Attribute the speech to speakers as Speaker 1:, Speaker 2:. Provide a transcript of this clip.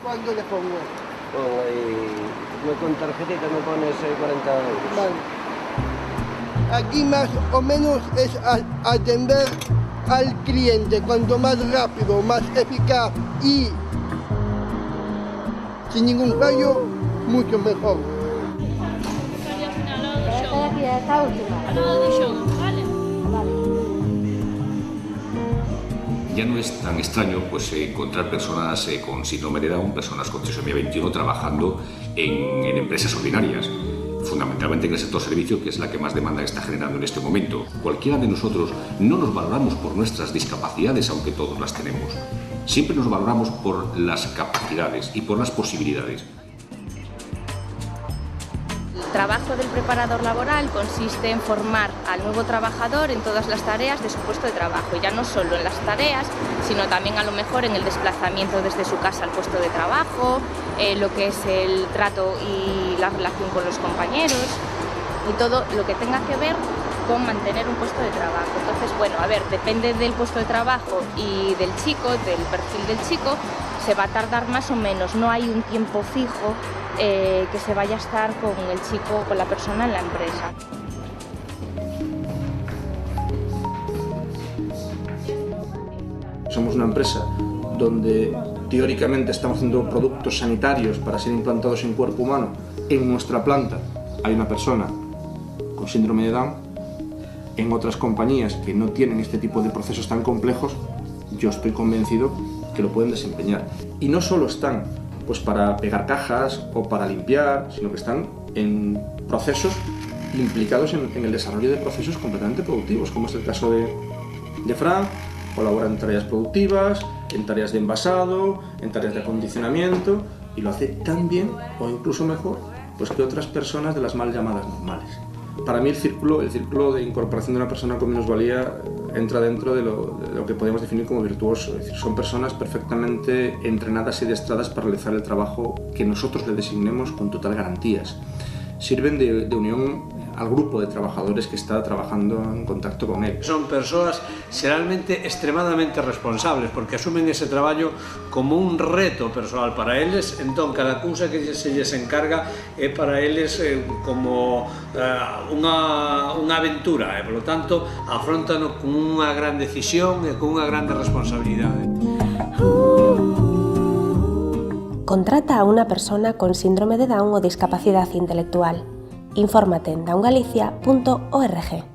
Speaker 1: ¿Cuánto le pongo?
Speaker 2: Pongo ahí, con tarjetita me pones 40 euros.
Speaker 1: Vale. Aquí más o menos es atender al cliente, cuanto más rápido, más eficaz y sin ningún fallo, mucho mejor.
Speaker 3: Esta última.
Speaker 4: Al lado de John, ¿vale?
Speaker 5: Ya no es tan extraño pues, encontrar personas con síndrome de Down, personas con trisomía 21 trabajando en empresas ordinarias, fundamentalmente en el sector servicio, que es la que más demanda está generando en este momento. Cualquiera de nosotros no nos valoramos por nuestras discapacidades, aunque todos las tenemos. Siempre nos valoramos por las capacidades y por las posibilidades.
Speaker 6: El trabajo del preparador laboral consiste en formar al nuevo trabajador en todas las tareas de su puesto de trabajo, y ya no solo en las tareas, sino también a lo mejor en el desplazamiento desde su casa al puesto de trabajo, lo que es el trato y la relación con los compañeros y todo lo que tenga que ver con mantener un puesto de trabajo. Entonces, bueno, a ver, depende del puesto de trabajo y del chico, del perfil del chico, se va a tardar más o menos, no hay un tiempo fijo que se vaya a estar con el chico, con la persona en la empresa.
Speaker 7: Somos una empresa donde teóricamente estamos haciendo productos sanitarios para ser implantados en cuerpo humano. En nuestra planta hay una persona con síndrome de Down. En otras compañías que no tienen este tipo de procesos tan complejos, yo estoy convencido que lo pueden desempeñar. Y no solo están pues para pegar cajas o para limpiar, sino que están en procesos implicados en el desarrollo de procesos completamente productivos, como es el caso de Fran. Colabora en tareas productivas, en tareas de envasado, en tareas de acondicionamiento, y lo hace tan bien o incluso mejor pues, que otras personas de las mal llamadas normales. Para mí el círculo de incorporación de una persona con minusvalía entra dentro de lo que podemos definir como virtuoso. Es decir, son personas perfectamente entrenadas y adiestradas para realizar el trabajo que nosotros le designemos con total garantías. Sirven de unión al grupo de trabajadores que está trabajando en contacto con él.
Speaker 8: Son persoas xeralmente extremadamente responsables porque asumen ese traballo como un reto persoal para eles, entón cada cousa que se lles encarga é para eles como unha aventura, e polo tanto afrontano con unha gran decisión e con unha grande responsabilidade.
Speaker 3: Contrata a una persona con síndrome de Down o discapacidad intelectual. Infórmate en downgalicia.org.